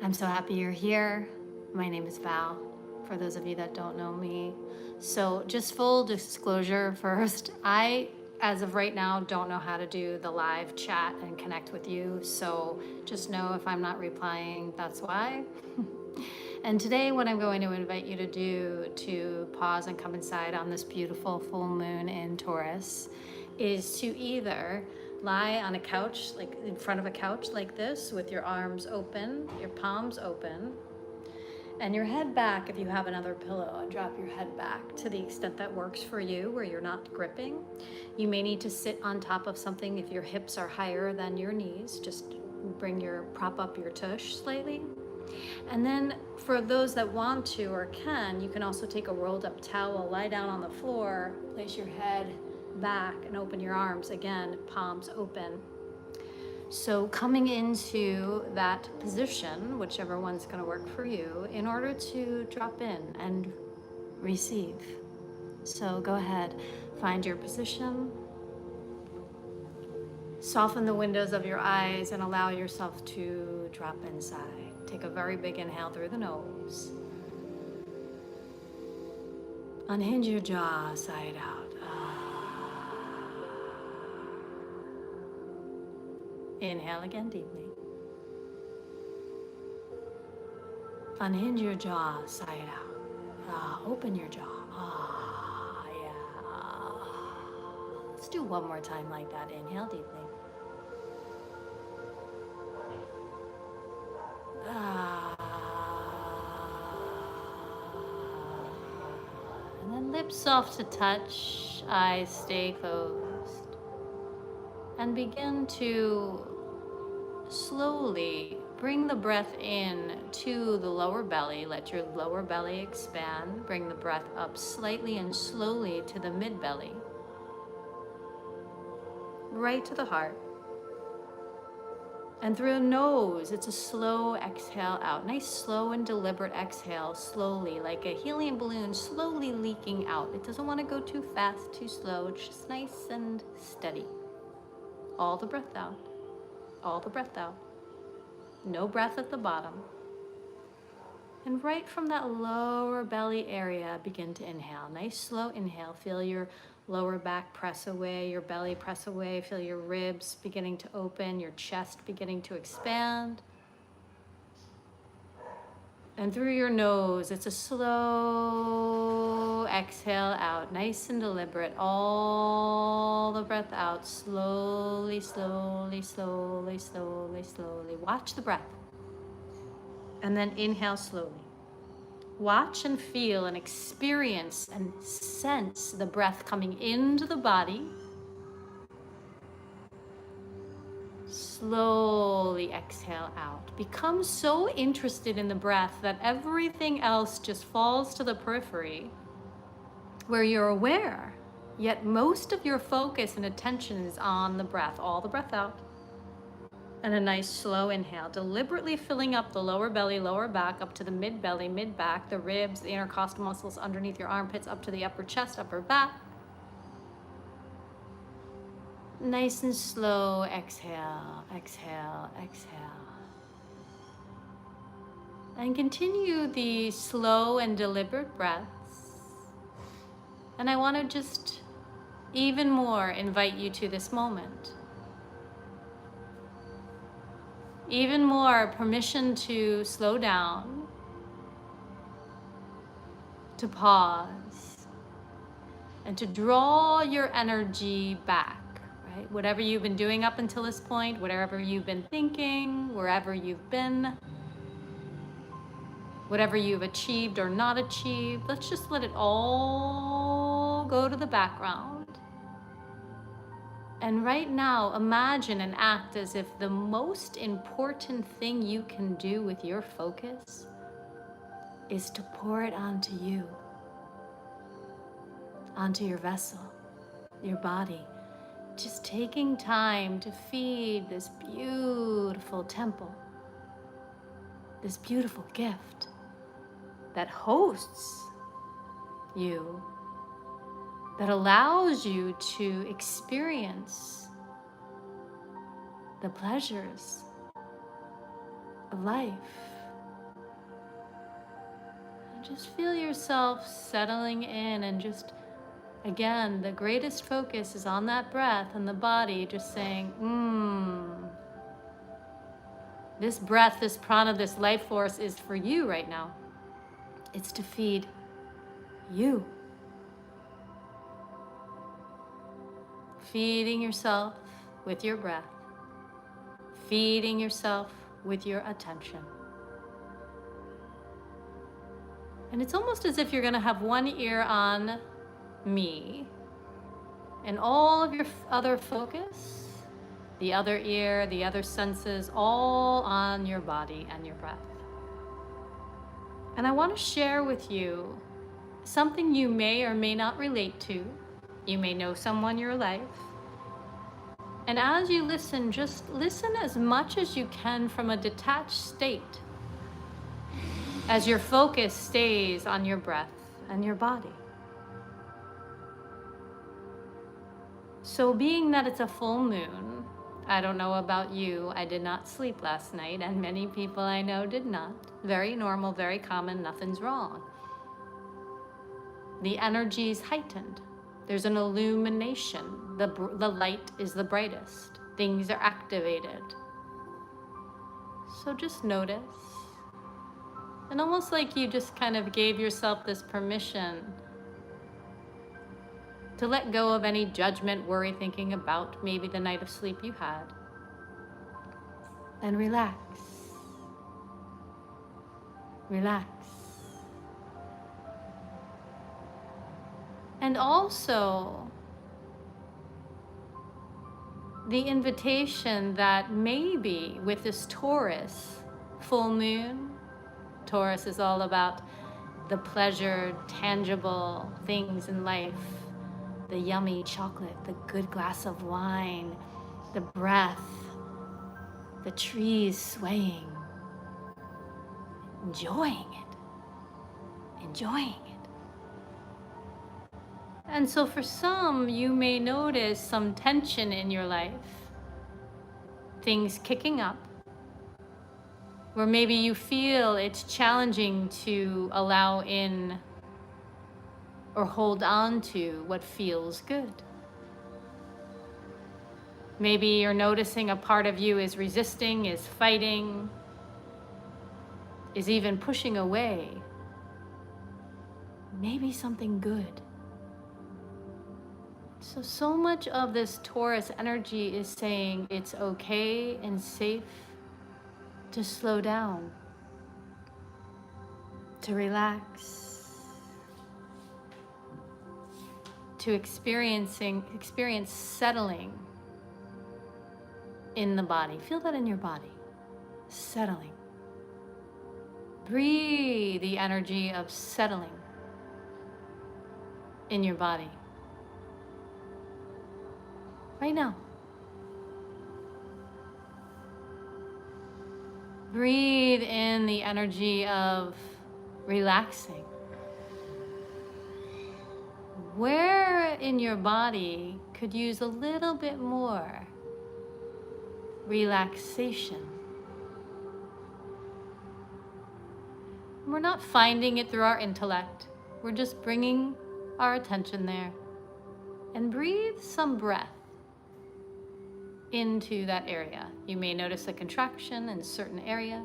I'm so happy you're here. My name is Val, for those of you that don't know me. So, just full disclosure first, I, as of right now, don't know how to do the live chat and connect with you. So, just know if I'm not replying, that's why. And today, what I'm going to invite you to do to pause and come inside on this beautiful full moon in Taurus is to either lie on a couch, like in front of a couch like this, with your arms open, your palms open, and your head back if you have another pillow, and drop your head back to the extent that works for you, where you're not gripping. You may need to sit on top of something if your hips are higher than your knees. Just prop up your tush slightly. And then for those that want to or can, you can also take a rolled up towel, lie down on the floor, place your head back and open your arms. Again, palms open. So coming into that position, whichever one's going to work for you, in order to drop in and receive. So go ahead, find your position. Soften the windows of your eyes and allow yourself to drop inside. Take a very big inhale through the nose. Unhinge your jaw side out. Inhale again deeply. Unhinge your jaw side out. Open your jaw. Yeah. Let's do one more time like that. Inhale deeply. And then lips soft to touch, eyes stay closed. And begin to slowly bring the breath in to the lower belly. Let your lower belly expand. Bring the breath up slightly and slowly to the mid belly. Right to the heart. And through the nose, it's a slow exhale out. Nice, slow and deliberate exhale, slowly, like a helium balloon slowly leaking out. It doesn't want to go too fast, too slow. It's just nice and steady. All the breath out. All the breath out. No breath at the bottom. And right from that lower belly area, begin to inhale. Nice, slow inhale. Feel your lower back press away, your belly press away. Feel your ribs beginning to open, your chest beginning to expand. And through your nose, it's a slow exhale out, nice and deliberate. All the breath out, slowly, slowly, slowly, slowly, slowly. Watch the breath. And then inhale slowly. Watch and feel and experience and sense the breath coming into the body. Slowly exhale out. Become so interested in the breath that everything else just falls to the periphery, where you're aware, yet most of your focus and attention is on the breath. All the breath out. And a nice slow inhale, deliberately filling up the lower belly, lower back, up to the mid belly, mid back, the ribs, the intercostal muscles underneath your armpits, up to the upper chest, upper back. Nice and slow exhale, exhale, exhale. And continue the slow and deliberate breaths. And I want to just even more invite you to this moment. Even more permission to slow down, to pause, and to draw your energy back, right? Whatever you've been doing up until this point, whatever you've been thinking, wherever you've been, whatever you've achieved or not achieved, let's just let it all go to the background. And right now, imagine and act as if the most important thing you can do with your focus is to pour it onto you, onto your vessel, your body. Just taking time to feed this beautiful temple, this beautiful gift that hosts you, that allows you to experience the pleasures of life Just feel yourself settling in, and just, again, the greatest focus is on that breath and the body, just saying, this breath, this prana, this life force is for you right now. It's to feed you. Feeding yourself with your breath. Feeding yourself with your attention. And it's almost as if you're going to have one ear on me and all of your other focus, the other ear, the other senses, all on your body and your breath. And I want to share with you something you may or may not relate to. You may know someone in your life. And as you listen, just listen as much as you can from a detached state, as your focus stays on your breath and your body. So being that it's a full moon, I don't know about you, I did not sleep last night, and many people I know did not. Very normal, very common, nothing's wrong. The energy is heightened. There's an illumination. The light is the brightest. Things are activated. So just notice. And almost like you just kind of gave yourself this permission to let go of any judgment, worry, thinking about maybe the night of sleep you had. And relax. Relax. And also, the invitation that maybe with this Taurus full moon, Taurus is all about the pleasure, tangible things in life, the yummy chocolate, the good glass of wine, the breath, the trees swaying, enjoying it, enjoying it. And so for some, you may notice some tension in your life, things kicking up, where maybe you feel it's challenging to allow in or hold on to what feels good. Maybe you're noticing a part of you is resisting, is fighting, is even pushing away. Maybe something good. So much of this Taurus energy is saying it's okay and safe to slow down, to relax, to experience settling in the body. Feel that in your body, settling. Breathe the energy of settling in your body. Right now. Breathe in the energy of relaxing. Where in your body could use a little bit more relaxation? We're not finding it through our intellect. We're just bringing our attention there. And breathe some breath into that area. You may notice a contraction in a certain area.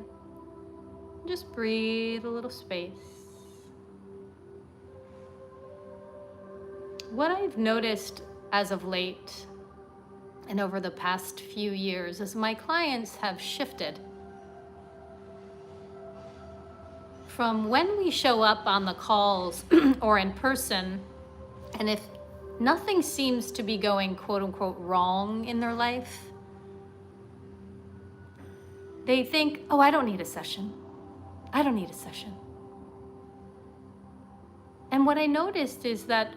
Just breathe a little space. What I've noticed as of late and over the past few years is my clients have shifted from when we show up on the calls or in person, and if nothing seems to be going quote unquote wrong in their life, they think, oh, I don't need a session. I don't need a session. And what I noticed is that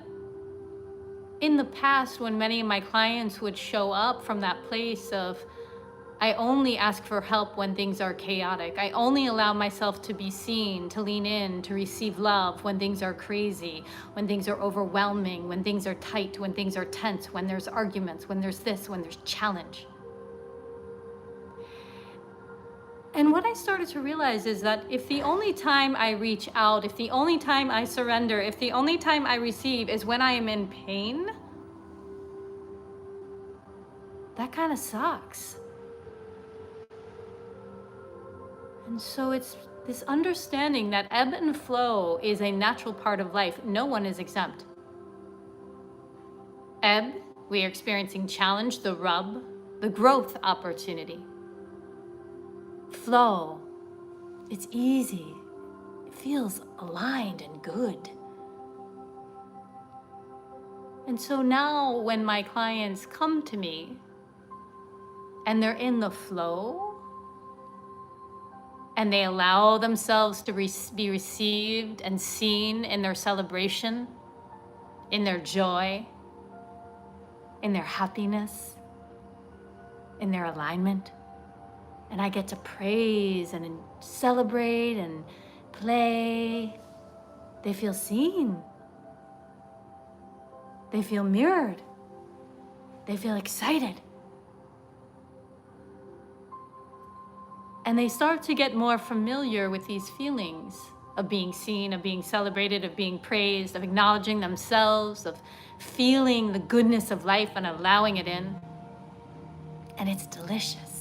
in the past, when many of my clients would show up from that place of, I only ask for help when things are chaotic. I only allow myself to be seen, to lean in, to receive love when things are crazy, when things are overwhelming, when things are tight, when things are tense, when there's arguments, when there's this, when there's challenge. And what I started to realize is that if the only time I reach out, if the only time I surrender, if the only time I receive is when I am in pain, that kind of sucks. And so it's this understanding that ebb and flow is a natural part of life. No one is exempt. Ebb, we are experiencing challenge, the rub, the growth opportunity. Flow, it's easy. It feels aligned and good. And so now when my clients come to me and they're in the flow and they allow themselves to be received and seen in their celebration, in their joy, in their happiness, in their alignment, and I get to praise and celebrate and play, they feel seen. They feel mirrored. They feel excited. And they start to get more familiar with these feelings of being seen, of being celebrated, of being praised, of acknowledging themselves, of feeling the goodness of life and allowing it in. And it's delicious.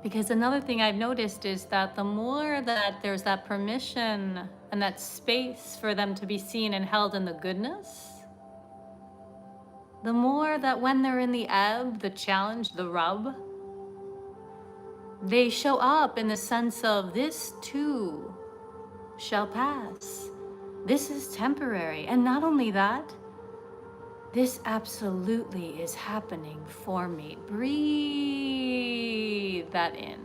Because another thing I've noticed is that the more that there's that permission and that space for them to be seen and held in the goodness, the more that when they're in the ebb, the challenge, the rub, they show up in the sense of this too shall pass. This is temporary. And not only that, this absolutely is happening for me. Breathe that in.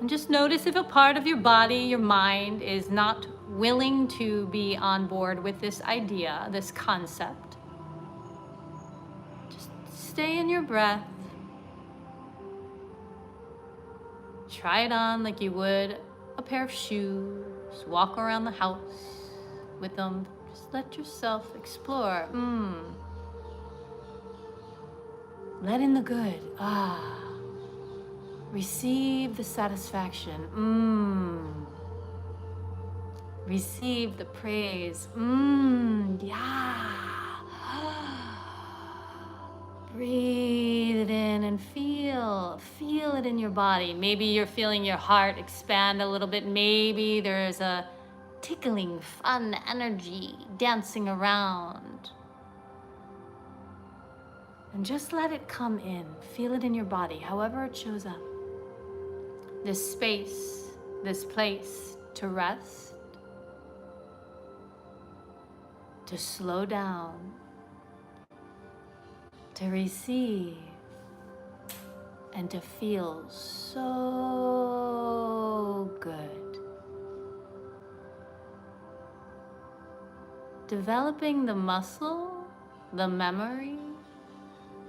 And just notice if a part of your body, your mind, is not willing to be on board with this idea, this concept. Just stay in your breath. Try it on like you would a pair of shoes. Walk around the house with them. Just let yourself explore. Let in the good. Receive the satisfaction. Receive the praise. Yeah. Breathe it in and feel it in your body. Maybe you're feeling your heart expand a little bit. Maybe there's a tickling, fun energy dancing around. And just let it come in. Feel it in your body, however it shows up. This space, this place to rest, to slow down, to receive, and to feel so good. Developing the muscle, the memory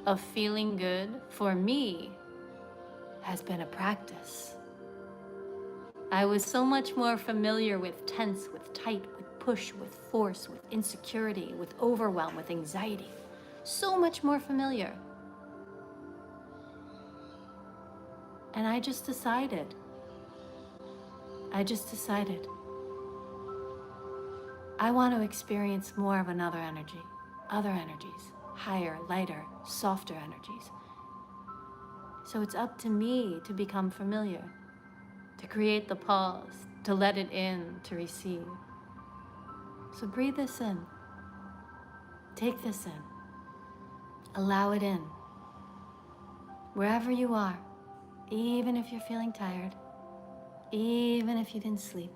of feeling good for me has been a practice. I was so much more familiar with tense, with tight, with push, with force, with insecurity, with overwhelm, with anxiety. So much more familiar. And I just decided. I want to experience more of another energy, other energies, higher, lighter, softer energies. So it's up to me to become familiar, to create the pause, to let it in, to receive. So breathe this in. Take this in. Allow it in. Wherever you are, even if you're feeling tired, even if you didn't sleep,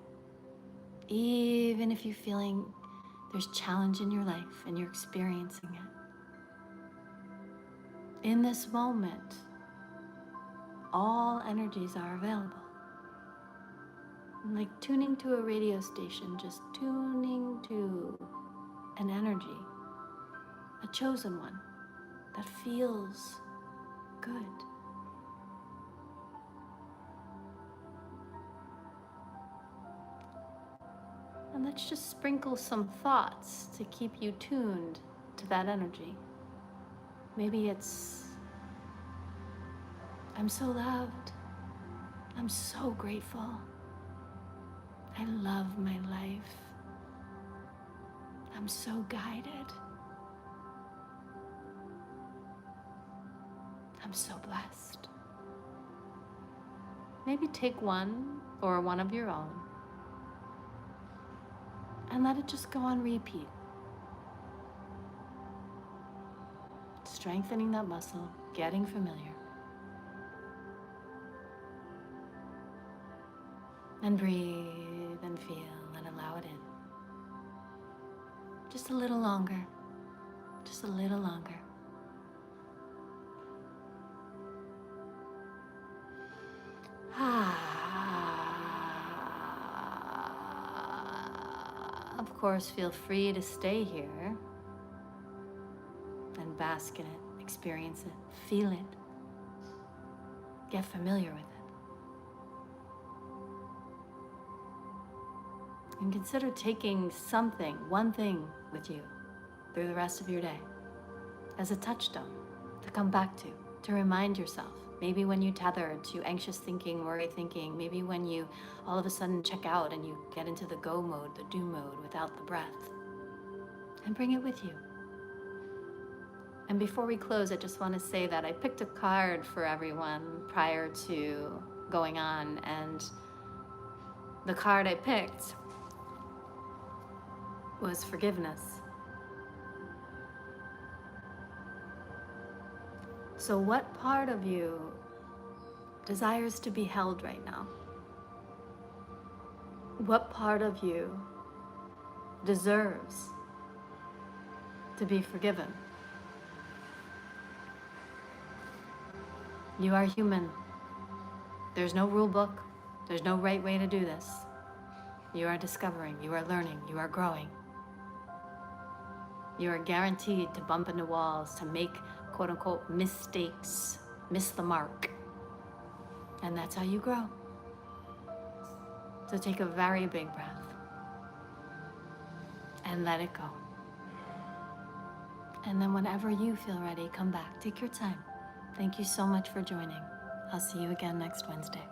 even if you're feeling there's challenge in your life and you're experiencing it. In this moment, all energies are available. Like tuning to a radio station, just tuning to an energy, a chosen one that feels good. And let's just sprinkle some thoughts to keep you tuned to that energy. Maybe it's I'm so loved. I'm so grateful. I love my life. I'm so guided. I'm so blessed. Maybe take one or one of your own and let it just go on repeat. Strengthening that muscle, getting familiar. And breathe and feel and allow it in. Just a little longer. Just a little longer. Of course, feel free to stay here and bask in it, experience it, feel it, get familiar with it. And consider taking something, one thing with you through the rest of your day as a touchstone to come back to remind yourself. Maybe when you tether to anxious thinking, worry thinking, maybe when you all of a sudden check out and you get into the go mode, the do mode without the breath, and bring it with you. And before we close, I just want to say that I picked a card for everyone prior to going on, and the card I picked was forgiveness. So what part of you desires to be held right now? What part of you deserves to be forgiven? You are human. There's no rule book. There's no right way to do this. You are discovering, you are learning, you are growing. You are guaranteed to bump into walls, to make quote unquote mistakes, miss the mark. And that's how you grow. So take a very big breath and let it go. And then whenever you feel ready, come back. Take your time. Thank you so much for joining. I'll see you again next Wednesday.